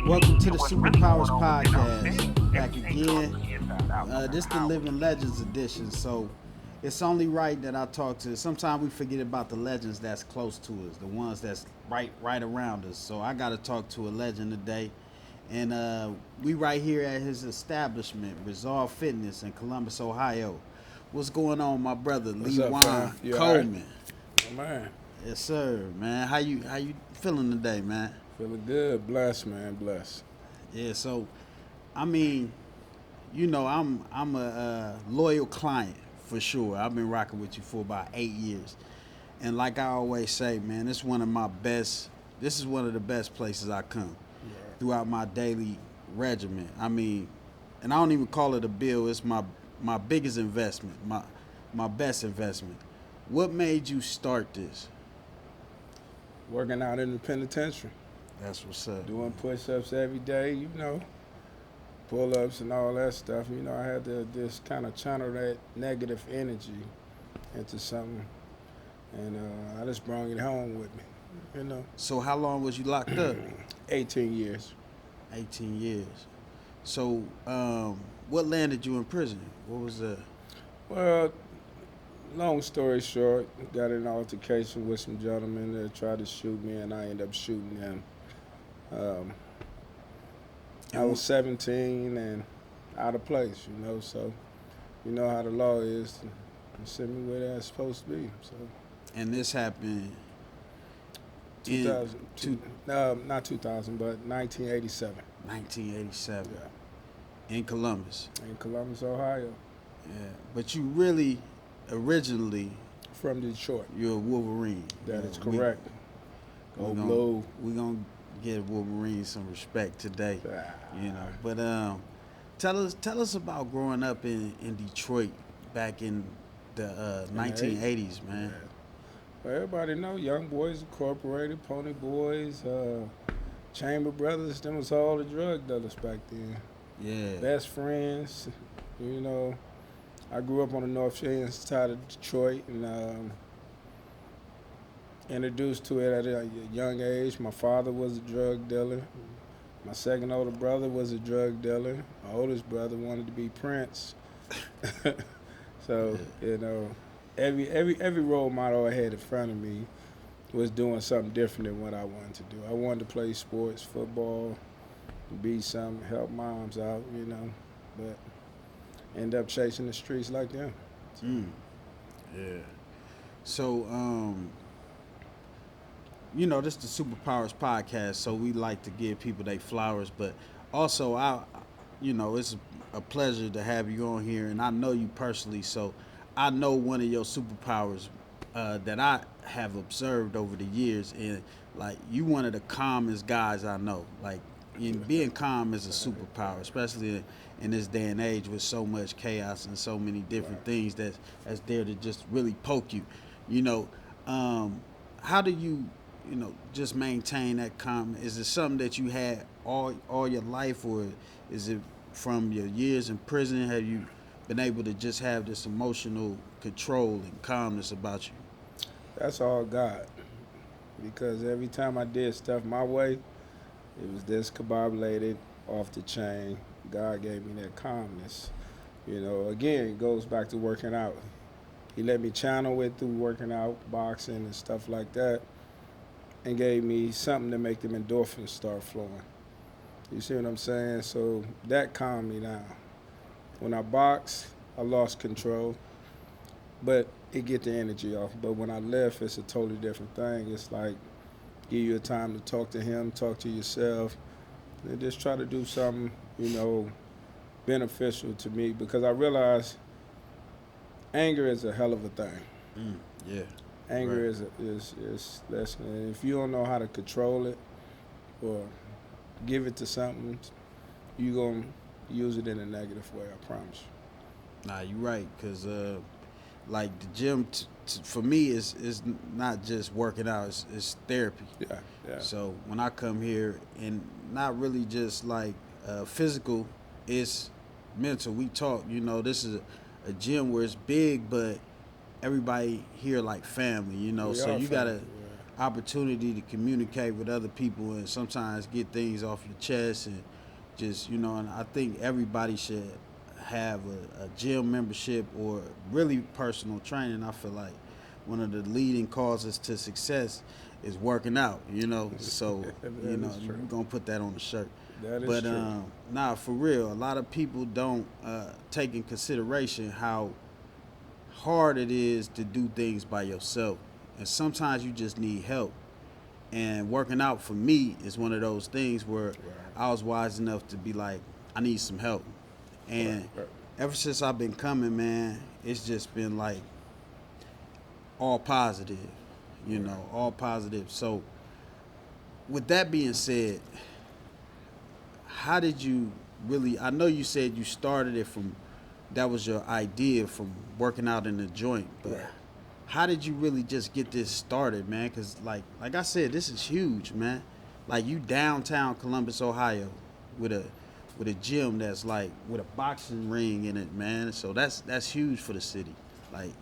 Welcome to the Superpowers Podcast. Back again. This is the Living Legends edition, so it's only right that I talk to. Sometimes we forget about the legends that's close to us, the ones that's right around us. So I got to talk to a legend today, and we right here at his establishment, Resolve Fitness in Columbus, Ohio. What's going on, my brother, Lejuan Coleman? Right? Man. Yes, sir, man. How you feeling today, man? Feeling good, blessed, man, blessed. Yeah, so, I mean, you know, I'm a loyal client for sure. I've been rocking with you for about 8 years, and like I always say, man, this is one of the best places I come throughout my daily regimen. I mean, and I don't even call it a bill. It's my biggest investment, my best investment. What made you start this? Working out in the penitentiary. That's what's up. Doing push-ups every day, you know, pull-ups and all that stuff. You know, I had to just kind of channel that negative energy into something, and I just brought it home with me, you know. So how long was you locked up? 18 years. 18 years. So what landed you in prison? What was the... Well, long story short, got in an altercation with some gentlemen that tried to shoot me, and I ended up shooting them. I was 17 and out of place, you know, so you know how the law is to send me where they're supposed to be. So. And this happened 2000, not 2000, but 1987. 1987. Yeah. In Columbus. In Columbus, Ohio. Yeah, but you really originally from Detroit. You're a Wolverine. That is correct. Go blue. We're gonna give Wolverine some respect today. You know. But tell us about growing up in Detroit back in the 1980s, man. Yeah. Well, everybody know Young Boys Incorporated, Pony Boys, Chamber Brothers. Them was all the drug dealers back then. Yeah. Best friends, you know. I grew up on the north end side of Detroit and introduced to it at a young age. My father was a drug dealer. My second older brother was a drug dealer. My oldest brother wanted to be Prince. So, you know, every role model I had in front of me was doing something different than what I wanted to do. I wanted to play sports, football, be something, help moms out, you know, but end up chasing the streets like them. So. Yeah. So, you know, this is the Superpowers Podcast, so we like to give people their flowers, but also, you know, it's a pleasure to have you on here, and I know you personally, so I know one of your superpowers that I have observed over the years, and, like, you one of the calmest guys I know. Like, being calm is a superpower, especially in this day and age with so much chaos and so many different things that's there to just really poke you. You know, how do you just maintain that calm? Is it something that you had all your life, or is it from your years in prison? Have you been able to just have this emotional control and calmness about you? That's all God, because every time I did stuff my way, it was discombobulated, off the chain. God gave me that calmness. You know, again, it goes back to working out. He let me channel it through working out, boxing and stuff like that, and gave me something to make them endorphins start flowing. You see what I'm saying? So that calmed me down. When I boxed, I lost control, but it get the energy off. But when I left, it's a totally different thing. It's like give you a time to talk to him, talk to yourself, and just try to do something, you know, beneficial to me, because I realize anger is a hell of a thing. Yeah. Anger is less, and if you don't know how to control it or give it to something, you're going to use it in a negative way, I promise you. Nah, you're right, because like the gym for me is not just working out, it's therapy. Yeah. So when I come here, and not really just like physical, it's mental. We talk, you know, this is a gym where it's big, but everybody here like family, you know. So you gotta opportunity to communicate with other people and sometimes get things off your chest and just, and I think everybody should have a gym membership or really personal training. I feel like one of the leading causes to success is working out, so, we're going to put that on the shirt. That is true. Nah, for real, a lot of people don't take in consideration how hard it is to do things by yourself. And sometimes you just need help. And working out for me is one of those things where I was wise enough to be like, I need some help. And ever since I've been coming, man, it's just been like all positive, all positive. So with that being said, how did you really, I know you said you started it from, that was your idea from working out in the joint, but how did you really just get this started, man? Because like I said, this is huge, man. Like you downtown Columbus, Ohio, with a gym that's like with a boxing ring in it, man. So that's huge for the city. Like,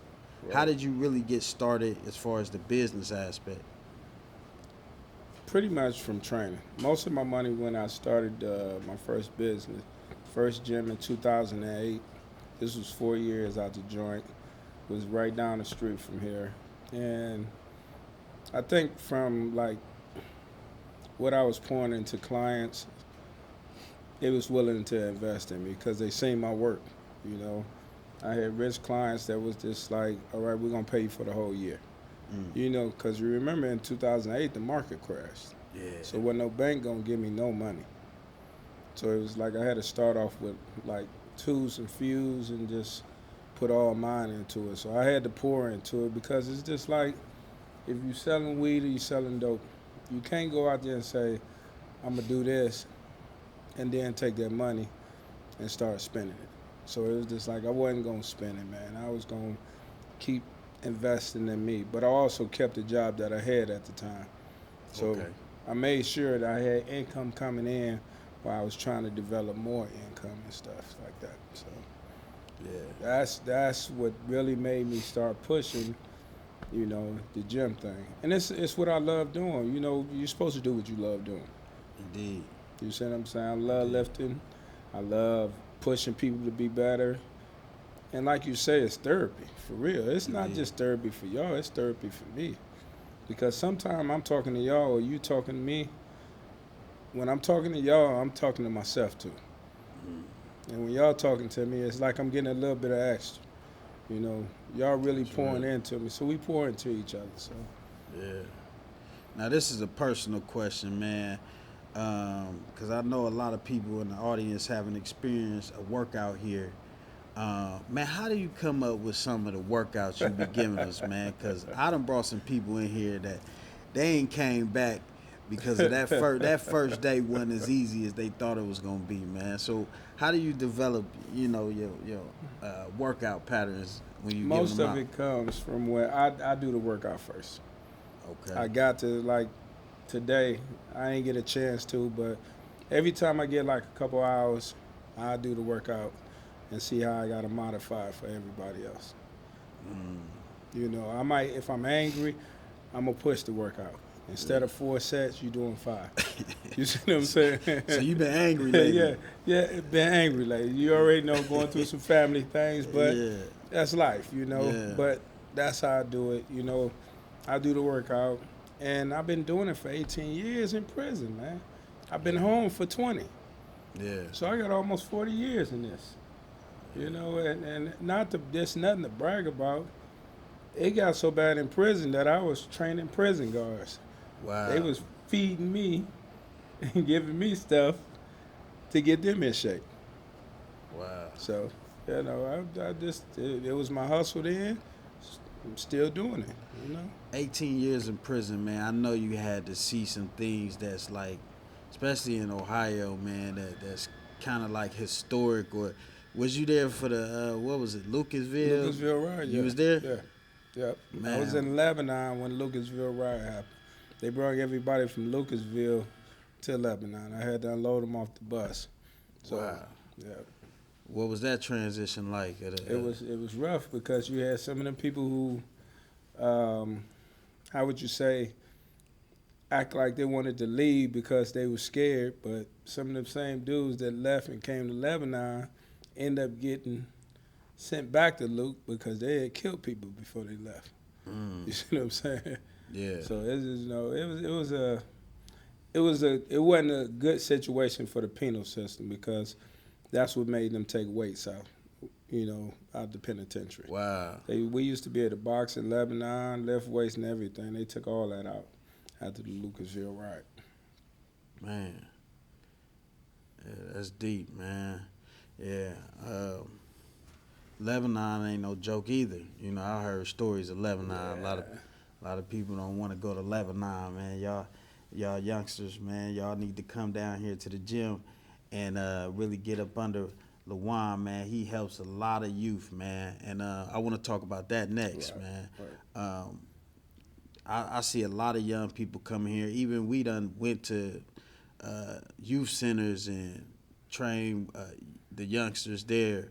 how did you really get started as far as the business aspect? Pretty much from training. Most of my money when I started my first business, first gym in 2008. This was 4 years out the joint. It was right down the street from here. And I think from like what I was pouring into clients, they was willing to invest in me because they seen my work, I had rich clients that was just like, all right, we're going to pay you for the whole year. Because you remember in 2008, the market crashed. Yeah. So wasn't no bank going to give me no money. So it was like I had to start off with like twos and fews and just put all mine into it. So I had to pour into it because it's just like if you're selling weed or you're selling dope, you can't go out there and say, I'm going to do this and then take that money and start spending it. So it was just like I wasn't going to spend it, man. I was going to keep investing in me. But I also kept the job that I had at the time. So I made sure that I had income coming in while I was trying to develop more income and stuff like that. So that's what really made me start pushing, the gym thing. And it's what I love doing. You're supposed to do what you love doing. Indeed. You see what I'm saying? I love lifting. I love pushing people to be better. And like you say, it's therapy, for real. It's not just therapy for y'all, it's therapy for me. Because sometimes I'm talking to y'all or you talking to me. When I'm talking to y'all, I'm talking to myself too. And when y'all talking to me, it's like I'm getting a little bit of extra. Y'all really pouring into me. So we pour into each other. So. Yeah. Now this is a personal question, man. Because I know a lot of people in the audience haven't experienced a workout here. Man, how do you come up with some of the workouts you be giving us, man? Because I done brought some people in here that they ain't came back because of that first day wasn't as easy as they thought it was gonna be, man. So how do you develop, your workout patterns when you Most give them of out? it comes from where I do the workout first. Okay. I got to like today. I ain't get a chance to, but every time I get like a couple hours, I do the workout and see how I gotta modify it for everybody else. I might, if I'm angry, I'm gonna push the workout. Instead of 4 sets, you doing 5. You see what I'm saying? So you been angry lately. Yeah, been angry lately. You already know going through some family things, but that's life, Yeah. But that's how I do it, I do the workout, and I've been doing it for 18 years in prison, man. I've been home for 20. Yeah. So I got almost 40 years in this, and not to, there's nothing to brag about. It got so bad in prison that I was training prison guards. Wow. They was feeding me and giving me stuff to get them in shape. Wow. So, I just, it was my hustle then. I'm still doing it, 18 years in prison, man. I know you had to see some things that's like, especially in Ohio, man, that's kind of like historic. Or was you there for the, what was it, Lucasville? Lucasville riot, You was there? Yeah. Yep. Man. I was in Lebanon when Lucasville riot happened. They brought everybody from Lucasville to Lebanon. I had to unload them off the bus. So, wow. Yeah. What was that transition like? It was rough because you had some of them people who, how would you say, act like they wanted to leave because they were scared, but some of them same dudes that left and came to Lebanon end up getting sent back to Luke because they had killed people before they left. You see what I'm saying? Yeah. So it wasn't a good situation for the penal system because that's what made them take weights out, out the penitentiary. Wow. We used to be able to box in Lebanon, lift weights and everything. They took all that out after the Lucasville riot. Man. Yeah, that's deep, man. Yeah. Lebanon ain't no joke either. I heard stories of Lebanon. Yeah. A lot of people don't want to go to Lebanon, man. Y'all youngsters, man, y'all need to come down here to the gym and really get up under Lejuan, man. He helps a lot of youth, man. And I want to talk about that next, Right, man. right. I see a lot of young people coming here. Even we done went to youth centers and trained the youngsters there.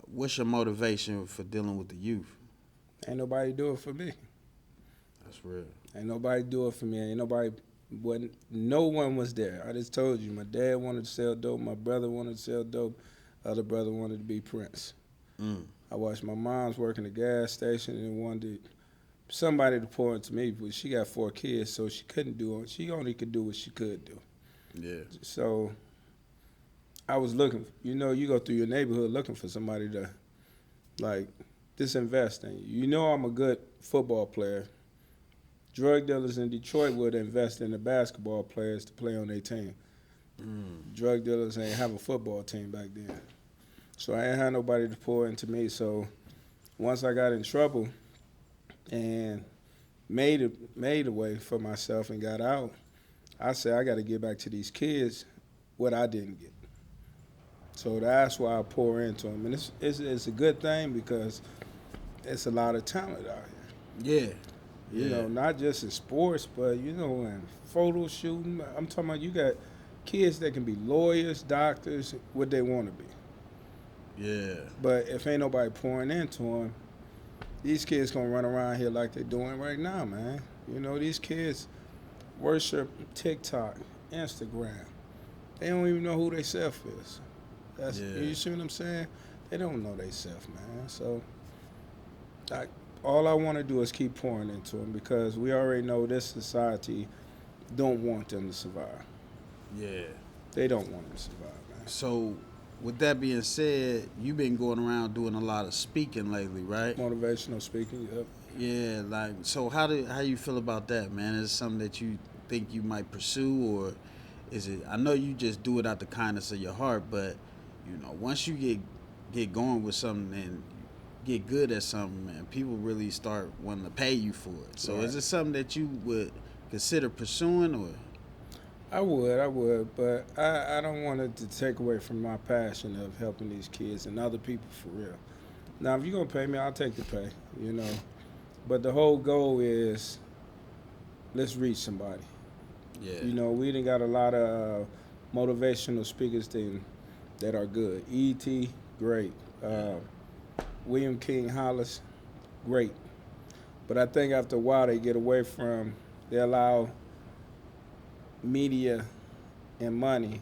What's your motivation for dealing with the youth? Ain't nobody do it for me. That's real. Ain't nobody do it for me. No one was there. I just told you, my dad wanted to sell dope, my brother wanted to sell dope, other brother wanted to be Prince. I watched my mom's working at a gas station and wanted somebody to pour into me, but she got 4 kids, so she couldn't do it. She only could do what she could do. Yeah. So I was looking, you go through your neighborhood looking for somebody to, disinvest in you. I'm a good football player. Drug dealers in Detroit would invest in the basketball players to play on their team. Drug dealers ain't have a football team back then. So I ain't had nobody to pour into me. So once I got in trouble and made a way for myself and got out, I said I got to get back to these kids what I didn't get. So that's why I pour into them. And it's a good thing because it's a lot of talent out here. Yeah. Yeah. Not just in sports, but, in photo shooting. I'm talking about you got kids that can be lawyers, doctors, what they want to be. Yeah. But if ain't nobody pouring into them, these kids going to run around here like they're doing right now, man. These kids worship TikTok, Instagram. They don't even know who they self is. You see what I'm saying? They don't know they self, man. So all I want to do is keep pouring into them because we already know this society don't want them to survive. Yeah. They don't want them to survive, man. So, with that being said, you've been going around doing a lot of speaking lately, right? Motivational speaking, yep. Yeah, so how you feel about that, man? Is it something that you think you might pursue, or is it? I know you just do it out the kindness of your heart, but once you get going with something and get good at something, man, people really start wanting to pay you for it. So Right. Is it something that you would consider pursuing, or? I would, but I don't want it to take away from my passion of helping these kids and other people for real. Now, if you're going to pay me, I'll take the pay, But the whole goal is let's reach somebody. Yeah. We done got a lot of motivational speakers that are good. E.T., great. William King Hollis, great. But I think after a while they allow media and money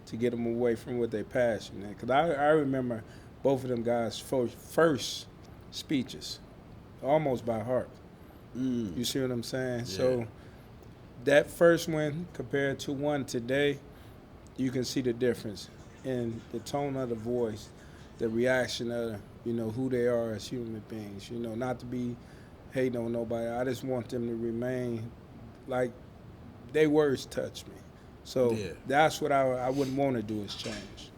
to get them away from what they're passionate. Because I remember both of them guys' first speeches, almost by heart. You see what I'm saying? Yeah. So that first one compared to one today, you can see the difference in the tone of the voice, the reaction of who they are as human beings. Not to be hating on nobody. I just want them to remain like their words touch me. So that's what I wouldn't want to do is change.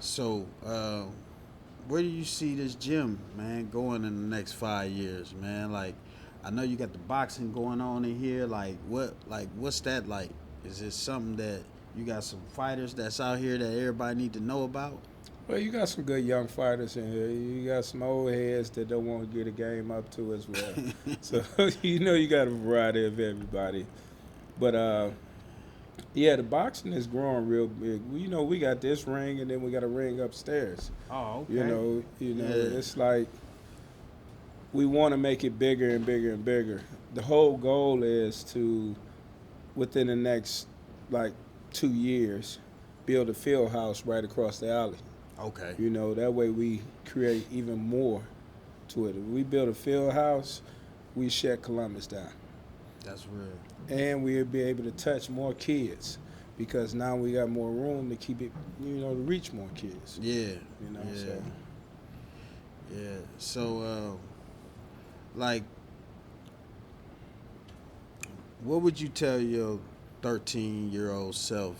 So, where do you see this gym, man, going in the next 5 years, man? I know you got the boxing going on in here. What's that like? Is it something that you got some fighters that's out here that everybody need to know about? Well, you got some good young fighters in here. You got some old heads that don't want to get a game up to as well. So, you got a variety of everybody. But, the boxing is growing real big. We got this ring, and then we got a ring upstairs. Oh, okay. It's like we want to make it bigger and bigger and bigger. the whole goal is to, within the next like 2 years, build a field house right across the alley. Okay. You know, that way we create even more to it. If we build a field house, we shut Columbus down. That's real. And we'll be able to touch more kids because now we got more room to keep it, to reach more kids. Yeah. You know, Yeah. so. Yeah. So, like, what would you tell your 13-year-old self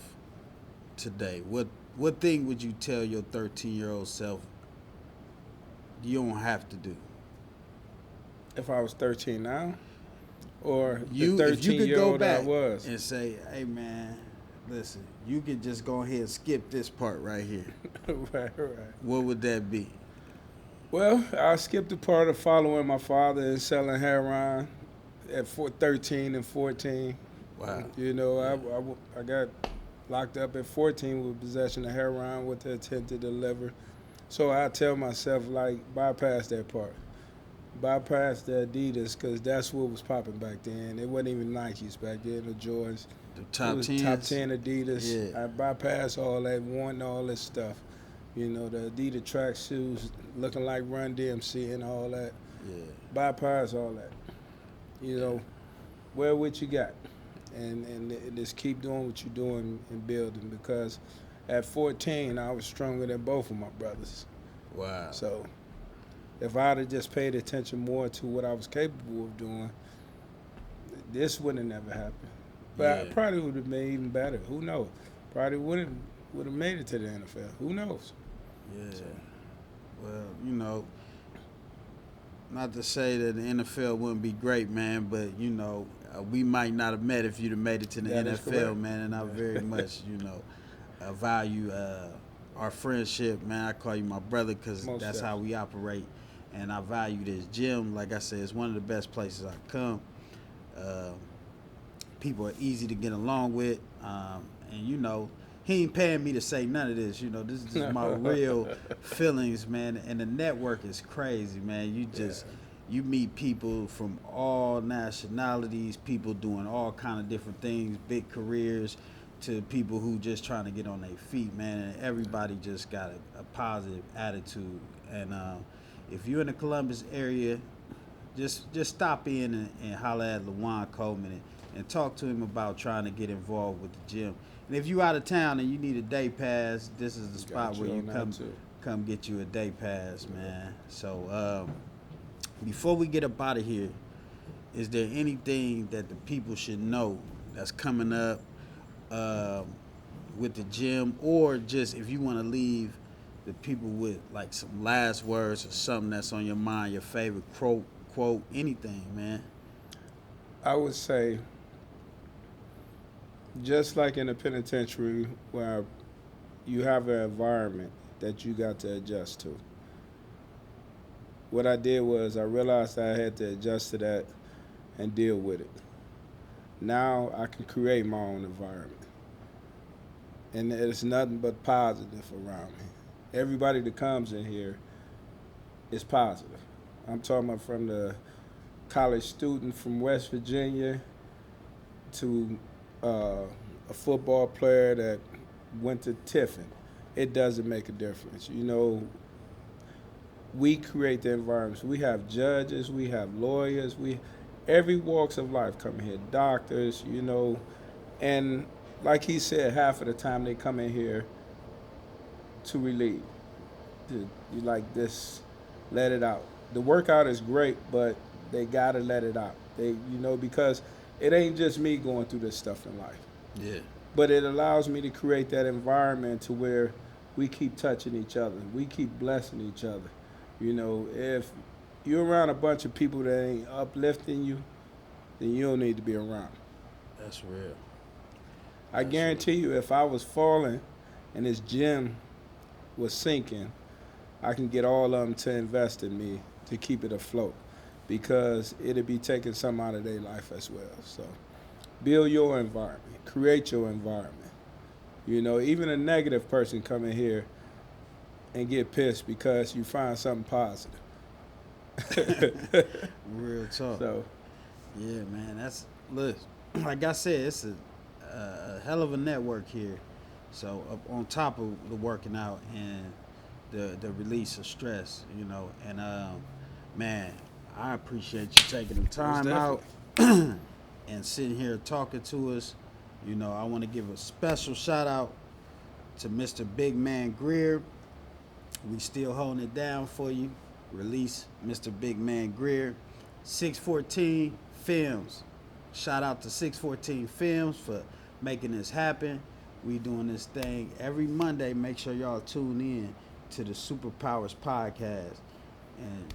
today? What thing would you tell your 13-year-old self you don't have to do? If I was 13 now, or You, the if you could 13-year-old go back I was. and say, hey, man, listen, you could just go ahead and skip this part right here. Right. What would that be? Well, I skipped the part of following my father and selling heroin at 13 and 14. Wow. You know, I got locked up at 14 with possession of heroin with the intent to deliver. So I tell myself, like, bypass that part. Bypass the Adidas, because that's what was popping back then. It wasn't even Nikes back then, the Jordans. The top It was 10. top 10 Adidas. Yeah. I bypassed all that, wanting all this stuff. You know, the Adidas track shoes looking like Run DMC and all that. Yeah. Bypass all that. You know, wear what you got. And just keep doing what you're doing and building, because at 14, I was stronger than both of my brothers. Wow. So if I'd have just paid attention more to what I was capable of doing, this wouldn't have never happened. But I probably would have made even better. Who knows? Probably would have made it to the NFL. Who knows? Yeah. So. Well, you know, not to say that the NFL wouldn't be great, man, but, you know, we might not have met if you'd have made it to the That is NFL, correct. man, and I very much, value our friendship, man. I call you my brother because Most that's how we operate, and I value this gym. Like I said, it's one of the best places I come. People are easy to get along with, and, you know, he ain't paying me to say none of this. You know, this is just my real feelings, man. And the network is crazy, man. You meet people from all nationalities, people doing all kind of different things, big careers, to people who just trying to get on their feet, man. And everybody just got a positive attitude. And if you're in the Columbus area, just stop in and holler at Lejuan Coleman and talk to him about trying to get involved with the gym. And if you out of town and you need a day pass, this is the spot where you come get you a day pass, man. So before we get up out of here, is there anything that the people should know that's coming up with the gym, or just if you want to leave the people with like some last words or something that's on your mind, your favorite quote, anything, man? I would say, just like in the penitentiary where you have an environment that you got to adjust to. What I did was I realized I had to adjust to that and deal with it. Now I can create my own environment. And there's nothing but positive around me. Everybody that comes in here is positive. I'm talking about from the college student from West Virginia to a football player that went to Tiffin. It doesn't make a difference. You know, we create the environments. We have judges, we have lawyers, every walks of life come here, doctors, you know, and like he said, half of the time they come in here to relieve, you like this, let it out. The workout is great, but they gotta let it out. Because it ain't just me going through this stuff in life. Yeah. But it allows me to create that environment to where we keep touching each other. We keep blessing each other. You know, if you're around a bunch of people that ain't uplifting you, then you don't need to be around. That's real. I guarantee you, if I was falling and this gym was sinking, I can get all of them to invest in me to keep it afloat, because it'd be taking some out of their life as well. So build your environment, create your environment. You know, even a negative person come in here and get pissed because you find something positive. Real talk. So Yeah, man. Look, like I said, it's a hell of a network here. So on top of the working out and the release of stress, and man, I appreciate you taking the time out and sitting here talking to us. I want to give a special shout out to Mr. BIGMANNGrier. We still holding it down for you. Release Mr. BIGMANNGrier. 614 Films. Shout out to 614 Films for making this happen. We doing this thing every Monday. Make sure y'all tune in to the Superpowers Podcast. And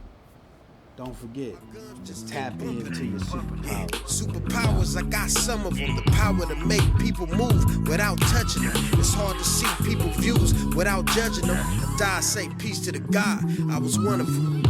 don't forget, just tap into your superpowers. Superpowers, I got some of them. The power to make people move without touching them. It's hard to see people's views without judging them. I say peace to the God. I was one of them.